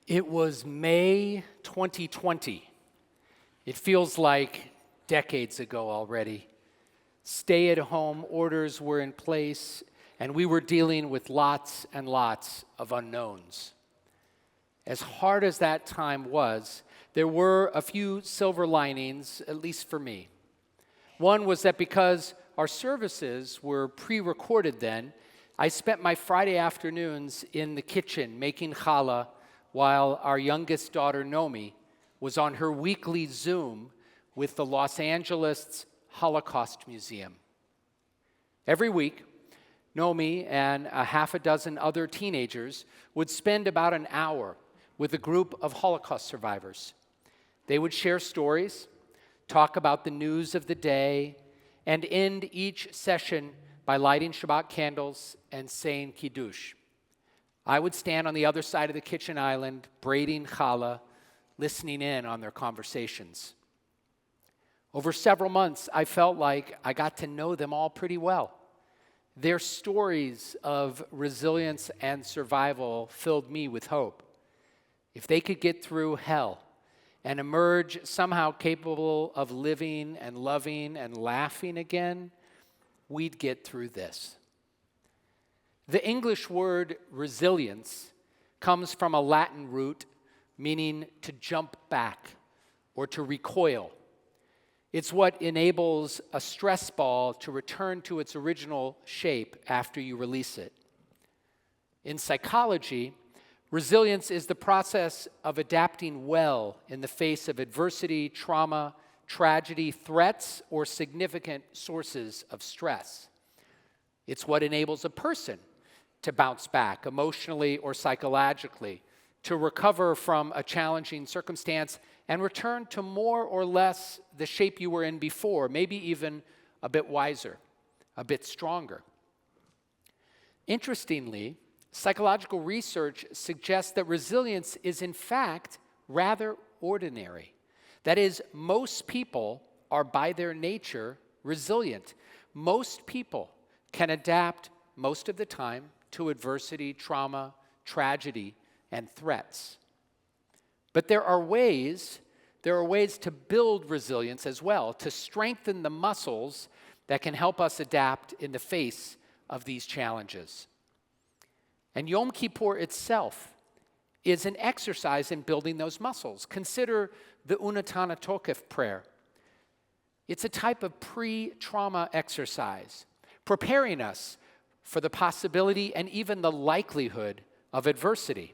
It was May 2020. It feels like decades ago already. Stay-at-home orders were in place, and we were dealing with lots and lots of unknowns. As hard as that time was, there were a few silver linings, at least for me. One was that because our services were pre-recorded then, I spent my Friday afternoons in the kitchen making challah while our youngest daughter, Nomi, was on her weekly Zoom with the Los Angeles Holocaust Museum. Every week, Nomi and a half a dozen other teenagers would spend about an hour with a group of Holocaust survivors. They would share stories, talk about the news of the day, and end each session by lighting Shabbat candles and saying Kiddush. I would stand on the other side of the kitchen island, braiding challah, listening in on their conversations. Over several months, I felt like I got to know them all pretty well. Their stories of resilience and survival filled me with hope. If they could get through hell and emerge somehow capable of living and loving and laughing again, we'd get through this. The English word resilience comes from a Latin root meaning to jump back or to recoil. It's what enables a stress ball to return to its original shape after you release it. In psychology, resilience is the process of adapting well in the face of adversity, trauma, tragedy, threats, or significant sources of stress. It's what enables a person to bounce back emotionally or psychologically, to recover from a challenging circumstance and return to more or less the shape you were in before, maybe even a bit wiser, a bit stronger. Interestingly, psychological research suggests that resilience is in fact rather ordinary. That is, most people are by their nature resilient. Most people can adapt most of the time to adversity, trauma, tragedy, and threats. But there are ways to build resilience as well, to strengthen the muscles that can help us adapt in the face of these challenges. And Yom Kippur itself is an exercise in building those muscles. Consider the Unatana Tokef prayer. It's a type of pre-trauma exercise, preparing us for the possibility and even the likelihood of adversity.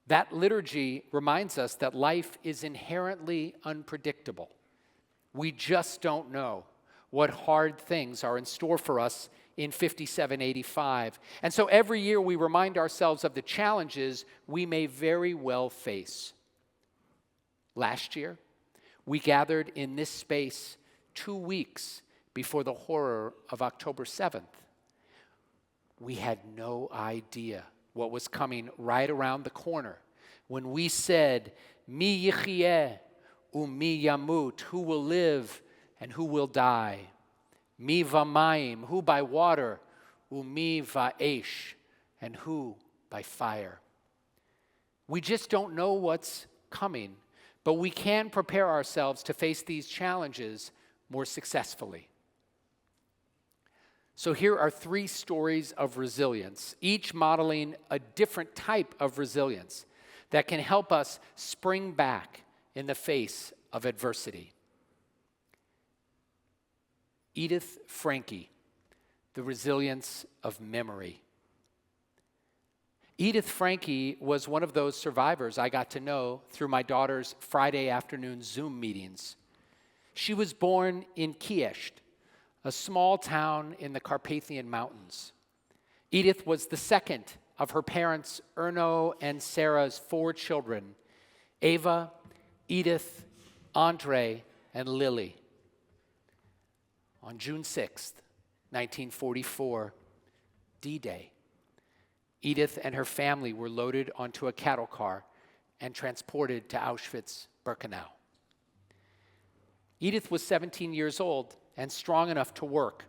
That liturgy reminds us that life is inherently unpredictable. We just don't know what hard things are in store for us in 5785. And so every year we remind ourselves of the challenges we may very well face. Last year, we gathered in this space 2 weeks before the horror of October 7th. We had no idea what was coming right around the corner when we said, Mi yichyeh u'mi yamut, who will live and who will die. Mi v'mayim, who by water, u'mi va'esh, and who by fire. We just don't know what's coming, but we can prepare ourselves to face these challenges more successfully. So here are 3 stories of resilience, each modeling a different type of resilience that can help us spring back in the face of adversity. Edith Franke, the resilience of memory. Edith Franke was one of those survivors I got to know through my daughter's Friday afternoon Zoom meetings. She was born in Kiesht, a small town in the Carpathian Mountains. Edith was the second of her parents, Erno and Sarah's 4 children, Ava, Edith, Andre, and Lily. On June 6th, 1944, D-Day, Edith and her family were loaded onto a cattle car and transported to Auschwitz-Birkenau. Edith was 17 years old and strong enough to work.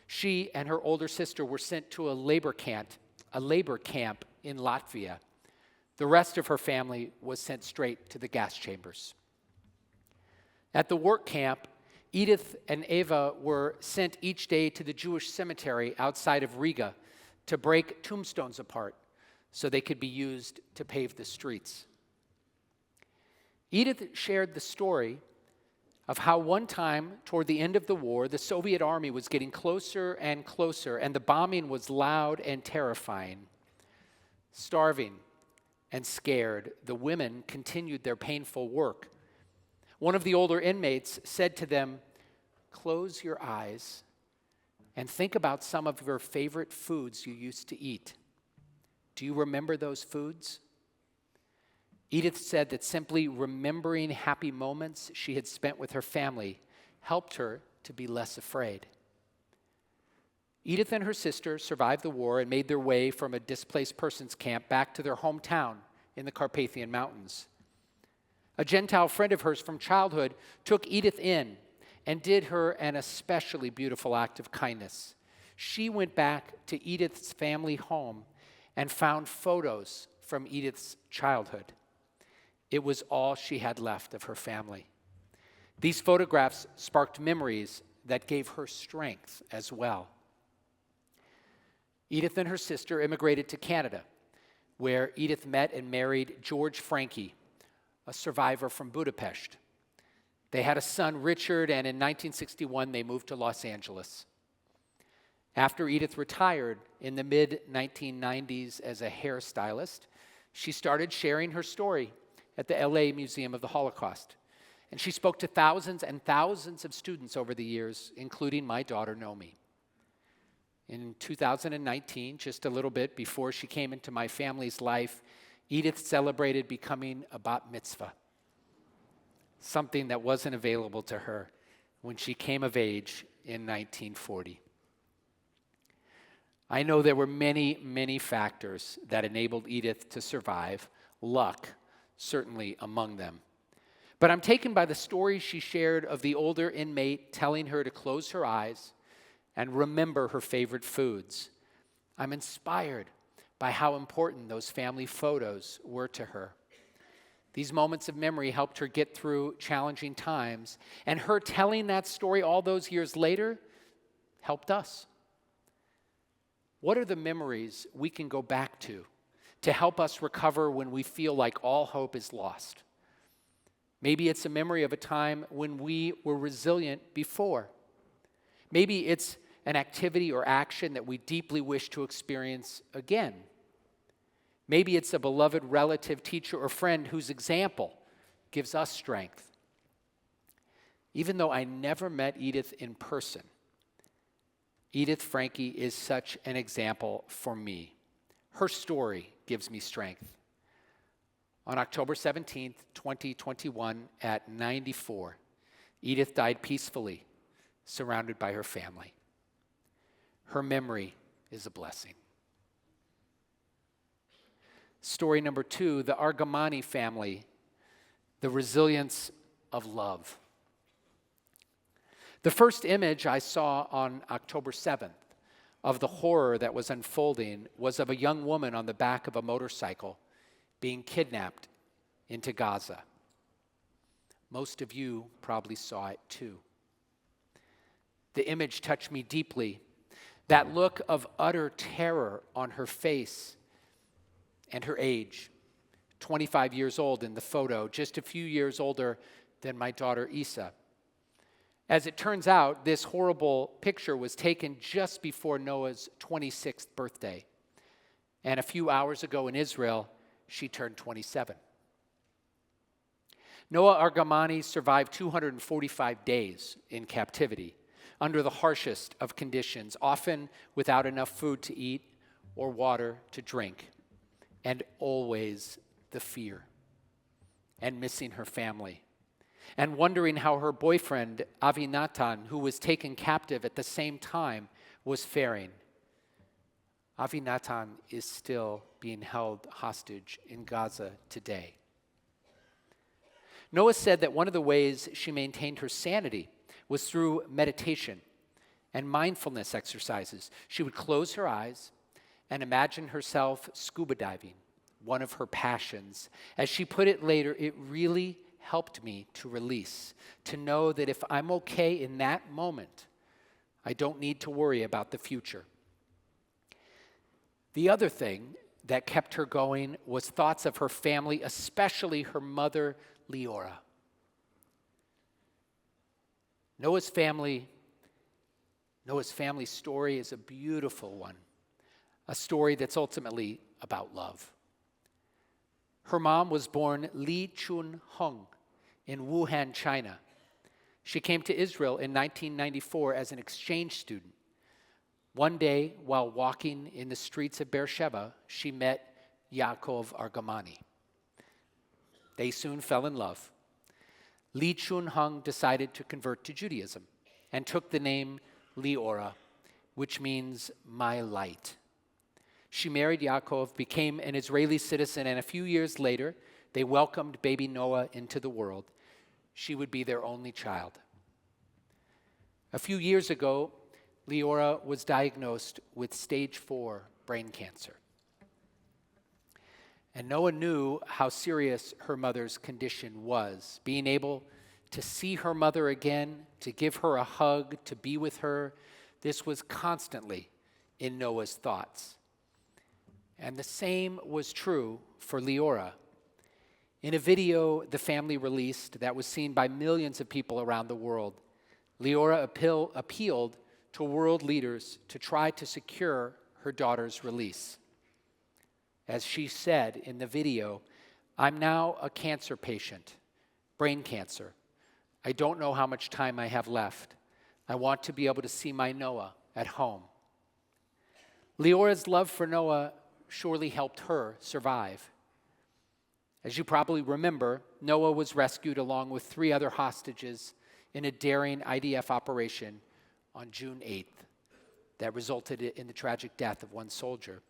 She and her older sister were sent to a labor camp in Latvia. The rest of her family was sent straight to the gas chambers. At the work camp, Edith and Eva were sent each day to the Jewish cemetery outside of Riga to break tombstones apart so they could be used to pave the streets. Edith shared the story of how one time, toward the end of the war, the Soviet army was getting closer and closer, and the bombing was loud and terrifying. Starving and scared, the women continued their painful work. One of the older inmates said to them, "Close your eyes and think about some of your favorite foods you used to eat. Do you remember those foods?" Edith said that simply remembering happy moments she had spent with her family helped her to be less afraid. Edith and her sister survived the war and made their way from a displaced persons camp back to their hometown in the Carpathian Mountains. A Gentile friend of hers from childhood took Edith in and did her an especially beautiful act of kindness. She went back to Edith's family home and found photos from Edith's childhood. It was all she had left of her family. These photographs sparked memories that gave her strength as well. Edith and her sister immigrated to Canada, where Edith met and married George Frankie, a survivor from Budapest. They had a son, Richard, and in 1961 they moved to Los Angeles. After Edith retired in the mid-1990s as a hairstylist, she started sharing her story at the LA Museum of the Holocaust. And she spoke to thousands and thousands of students over the years, including my daughter, Nomi. In 2019, just a little bit before she came into my family's life, Edith celebrated becoming a bat mitzvah, something that wasn't available to her when she came of age in 1940. I know there were many, many factors that enabled Edith to survive, luck certainly among them. But I'm taken by the story she shared of the older inmate telling her to close her eyes and remember her favorite foods. I'm inspired by how important those family photos were to her. These moments of memory helped her get through challenging times, and her telling that story all those years later helped us. What are the memories we can go back to help us recover when we feel like all hope is lost? Maybe it's a memory of a time when we were resilient before. Maybe it's an activity or action that we deeply wish to experience again. Maybe it's a beloved relative, teacher, or friend whose example gives us strength. Even though I never met Edith in person, Edith Frankie is such an example for me. Her story gives me strength. On October 17th, 2021, at 94, Edith died peacefully, surrounded by her family. Her memory is a blessing. Story number 2, the Argamani family, the resilience of love. The first image I saw on October 7th of the horror that was unfolding was of a young woman on the back of a motorcycle being kidnapped into Gaza. Most of you probably saw it too. The image touched me deeply. That look of utter terror on her face and her age, 25 years old in the photo, just a few years older than my daughter Isa. As it turns out, this horrible picture was taken just before Noah's 26th birthday. And a few hours ago in Israel, she turned 27. Noah Argamani survived 245 days in captivity under the harshest of conditions, often without enough food to eat or water to drink, and always the fear and missing her family, and wondering how her boyfriend, Avinatan, who was taken captive at the same time, was faring. Avinatan is still being held hostage in Gaza today. Noah said that one of the ways she maintained her sanity was through meditation and mindfulness exercises. She would close her eyes and imagine herself scuba diving, one of her passions. As she put it later, it really helped me to release, to know that if I'm okay in that moment, I don't need to worry about the future. The other thing that kept her going was thoughts of her family, especially her mother, Leora. Noah's family story is a beautiful one, a story that's ultimately about love. Her mom was born Li Chun-hung in Wuhan, China. She came to Israel in 1994 as an exchange student. One day, while walking in the streets of Beersheba, she met Yaakov Argamani. They soon fell in love. Li Chun-hung decided to convert to Judaism and took the name Leora, which means my light. She married Yaakov, became an Israeli citizen, and a few years later, they welcomed baby Noah into the world. She would be their only child. A few years ago, Leora was diagnosed with stage 4 brain cancer. And Noah knew how serious her mother's condition was. Being able to see her mother again, to give her a hug, to be with her, this was constantly in Noah's thoughts. And the same was true for Leora. In a video the family released that was seen by millions of people around the world, Leora appealed to world leaders to try to secure her daughter's release. As she said in the video, "I'm now a cancer patient, brain cancer. I don't know how much time I have left. I want to be able to see my Noah at home." Leora's love for Noah surely helped her survive. As you probably remember, Noah was rescued along with 3 other hostages in a daring IDF operation on June 8th that resulted in the tragic death of one soldier.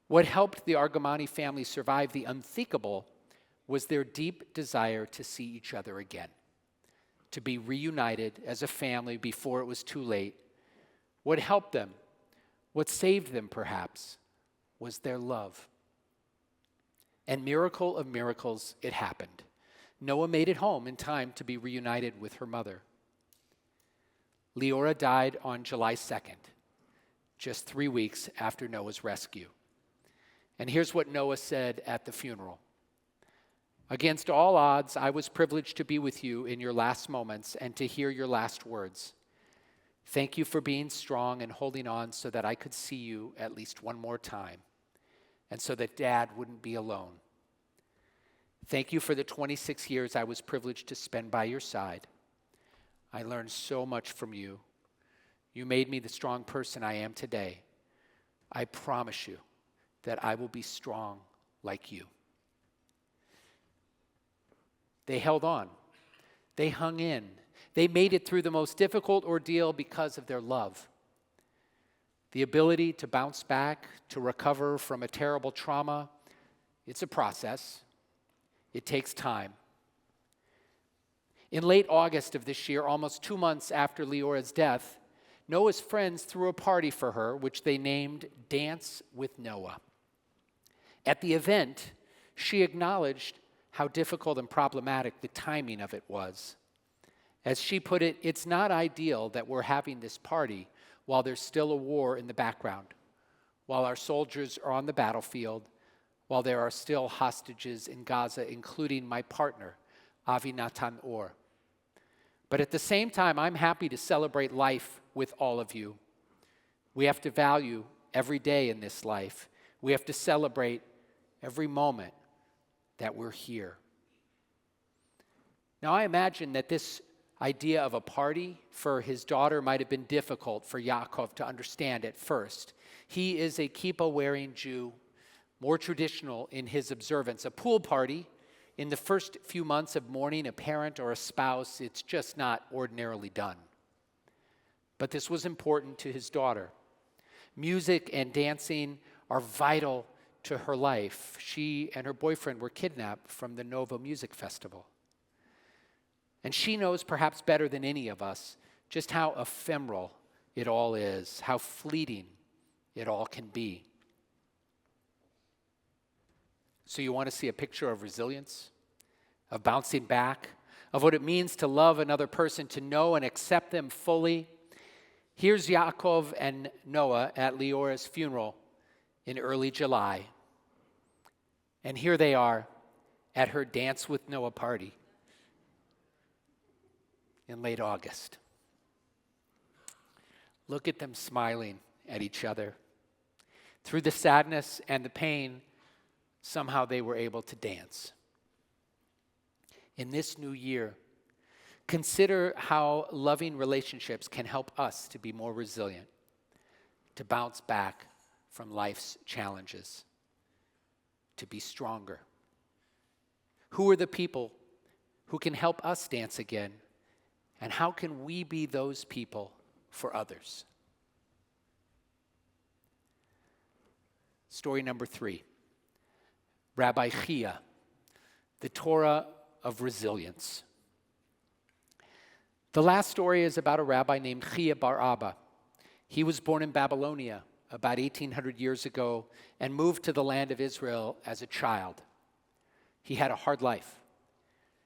What helped the Argamani family survive the unthinkable was their deep desire to see each other again, to be reunited as a family before it was too late. What helped them, what saved them perhaps, was their love. And miracle of miracles, it happened. Noah made it home in time to be reunited with her mother. Leora died on July 2nd, just 3 weeks after Noah's rescue. And here's what Noah said at the funeral. "Against all odds, I was privileged to be with you in your last moments and to hear your last words. Thank you for being strong and holding on so that I could see you at least one more time, and so that Dad wouldn't be alone. Thank you for the 26 years I was privileged to spend by your side. I learned so much from you. You made me the strong person I am today. I promise you that I will be strong like you." They held on. They hung in. They made it through the most difficult ordeal because of their love. The ability to bounce back, to recover from a terrible trauma, it's a process. It takes time. In late August of this year, almost 2 months after Leora's death, Noah's friends threw a party for her, which they named Dance with Noah. At the event, she acknowledged how difficult and problematic the timing of it was. As she put it, "It's not ideal that we're having this party while there's still a war in the background, while our soldiers are on the battlefield, while there are still hostages in Gaza, including my partner, Avi Natan Or. But at the same time, I'm happy to celebrate life with all of you. We have to value every day in this life. We have to celebrate every moment that we're here." Now, I imagine that this idea of a party for his daughter might have been difficult for Yaakov to understand at first. He is a kippah-wearing Jew, more traditional in his observance. A pool party, in the first few months of mourning a parent or a spouse, it's just not ordinarily done. But this was important to his daughter. Music and dancing are vital to her life. She and her boyfriend were kidnapped from the Nova Music Festival. And she knows perhaps better than any of us just how ephemeral it all is, how fleeting it all can be. So you want to see a picture of resilience, of bouncing back, of what it means to love another person, to know and accept them fully? Here's Yaakov and Noah at Leora's funeral in early July. And here they are at her Dance with Noah party in late August. Look at them smiling at each other. Through the sadness and the pain, somehow they were able to dance. In this new year, consider how loving relationships can help us to be more resilient, to bounce back from life's challenges, to be stronger. Who are the people who can help us dance again? And how can we be those people for others? Story number 3, Rabbi Chia, the Torah of resilience. The last story is about a rabbi named Chia bar Abba. He was born in Babylonia about 1,800 years ago and moved to the land of Israel as a child. He had a hard life.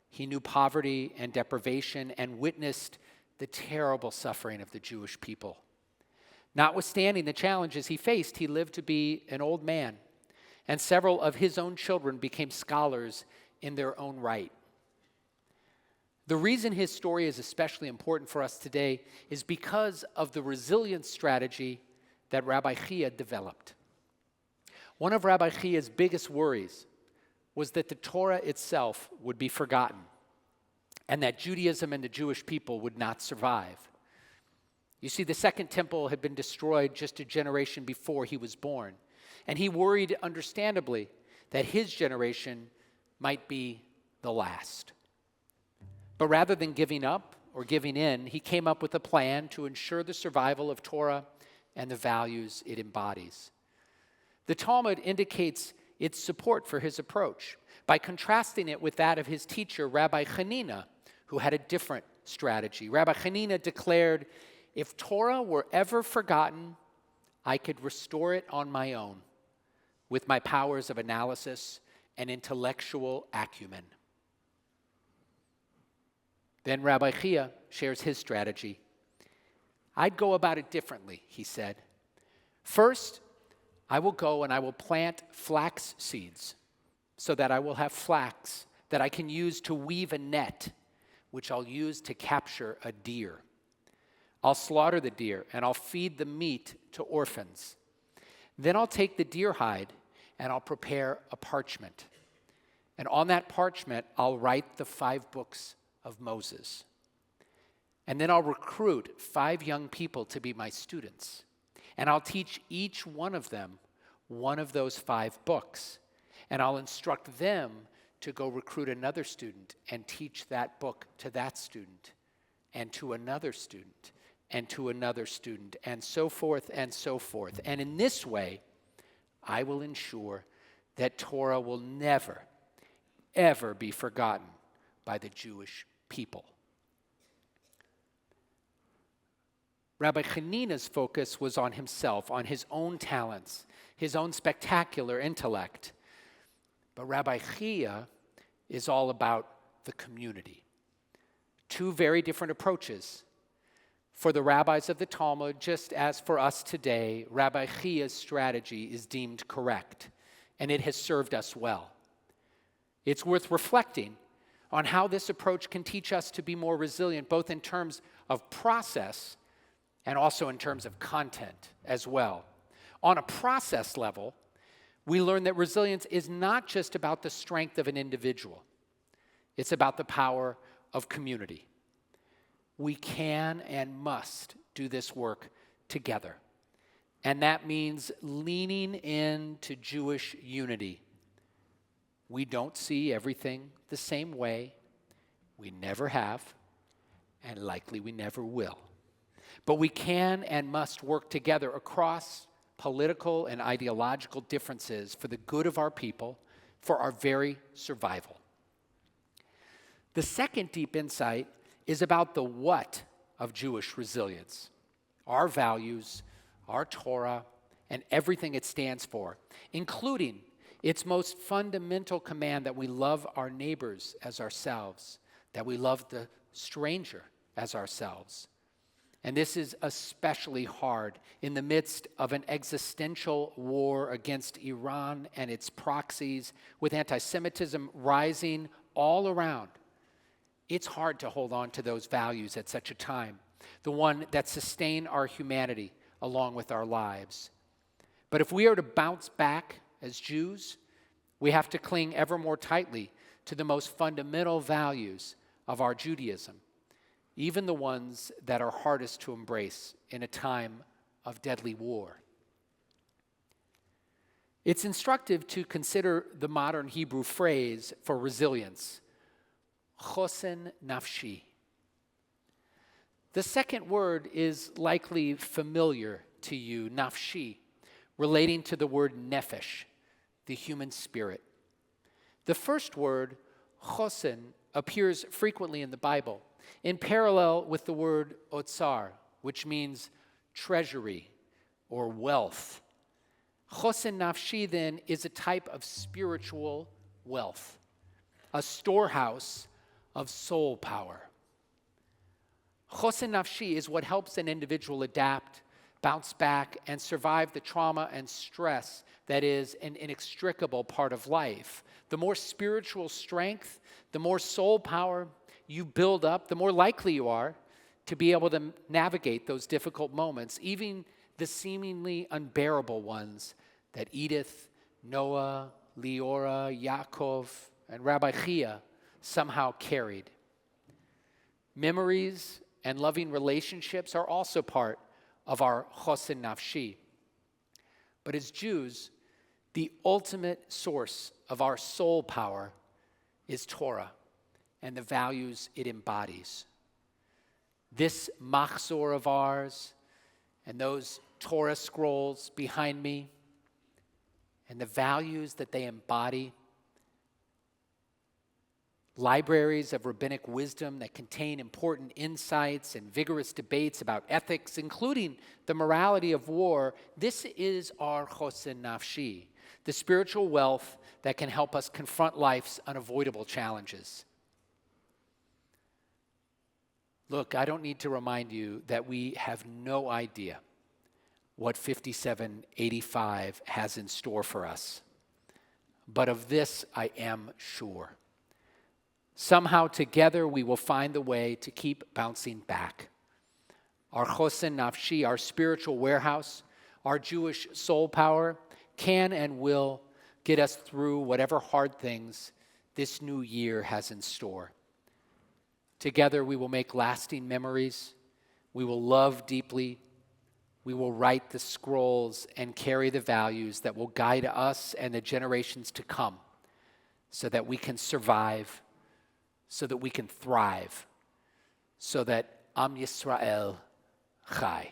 He knew poverty and deprivation and witnessed the terrible suffering of the Jewish people. Notwithstanding the challenges he faced, he lived to be an old man, and several of his own children became scholars in their own right. The reason his story is especially important for us today is because of the resilience strategy that Rabbi Chia developed. One of Rabbi Chia's biggest worries was that the Torah itself would be forgotten and that Judaism and the Jewish people would not survive. You see, the Second Temple had been destroyed just a generation before he was born, and he worried, understandably, that his generation might be the last. But rather than giving up or giving in, he came up with a plan to ensure the survival of Torah and the values it embodies. The Talmud indicates its support for his approach by contrasting it with that of his teacher, Rabbi Hanina, who had a different strategy. Rabbi Hanina declared, "If Torah were ever forgotten, I could restore it on my own with my powers of analysis and intellectual acumen." Then Rabbi Chia shares his strategy. "I'd go about it differently," he said. "First, I will go and I will plant flax seeds so that I will have flax that I can use to weave a net, which I'll use to capture a deer. I'll slaughter the deer and I'll feed the meat to orphans. Then I'll take the deer hide and I'll prepare a parchment. And on that parchment, I'll write the 5 books of Moses. And then I'll recruit 5 young people to be my students. And I'll teach each one of them one of those 5 books. And I'll instruct them to go recruit another student and teach that book to that student, and to another student, and to another student, and so forth and so forth. And in this way, I will ensure that Torah will never, ever be forgotten by the Jewish people." Rabbi Hanina's focus was on himself, on his own talents, his own spectacular intellect. But Rabbi Chia is all about the community. 2 very different approaches. For the rabbis of the Talmud, just as for us today, Rabbi Chia's strategy is deemed correct, and it has served us well. It's worth reflecting on how this approach can teach us to be more resilient, both in terms of process and also in terms of content as well. On a process level, we learn that resilience is not just about the strength of an individual. It's about the power of community. We can and must do this work together. And that means leaning into Jewish unity. We don't see everything the same way. We never have, and likely we never will. But we can and must work together across political and ideological differences for the good of our people, for our very survival. The second deep insight is about the what of Jewish resilience: our values, our Torah, and everything it stands for, including Its most fundamental command that we love our neighbors as ourselves, that we love the stranger as ourselves. And this is especially hard in the midst of an existential war against Iran and its proxies, with anti-Semitism rising all around. It's hard to hold on to those values at such a time, the one that sustain our humanity along with our lives. But if we are to bounce back as Jews, we have to cling ever more tightly to the most fundamental values of our Judaism, even the ones that are hardest to embrace in a time of deadly war. It's instructive to consider the modern Hebrew phrase for resilience, chosen nafshi. The second word is likely familiar to you, nafshi, relating to the word nefesh, the human spirit. The first word, chosen, appears frequently in the Bible, in parallel with the word otsar, which means treasury or wealth. Chosen nafshi, then, is a type of spiritual wealth, a storehouse of soul power. Chosen nafshi is what helps an individual adapt, bounce back, and survive the trauma and stress that is an inextricable part of life. The more spiritual strength, the more soul power you build up, the more likely you are to be able to navigate those difficult moments, even the seemingly unbearable ones that Edith, Noah, Leora, Yaakov, and Rabbi Chia somehow carried. Memories and loving relationships are also part of our chosen nafshi. But as Jews, the ultimate source of our soul power is Torah and the values it embodies. This machzor of ours and those Torah scrolls behind me and the values that they embody, libraries of rabbinic wisdom that contain important insights and vigorous debates about ethics, including the morality of war, this is our chosen nafshi, the spiritual wealth that can help us confront life's unavoidable challenges. Look, I don't need to remind you that we have no idea what 5785 has in store for us. But of this I am sure. Somehow together we will find the way to keep bouncing back. Our chosen nafshi, our spiritual warehouse, our Jewish soul power can and will get us through whatever hard things this new year has in store. Together we will make lasting memories. We will love deeply. We will write the scrolls and carry the values that will guide us and the generations to come so that we can survive, so that we can thrive, so that Am Yisrael Chai.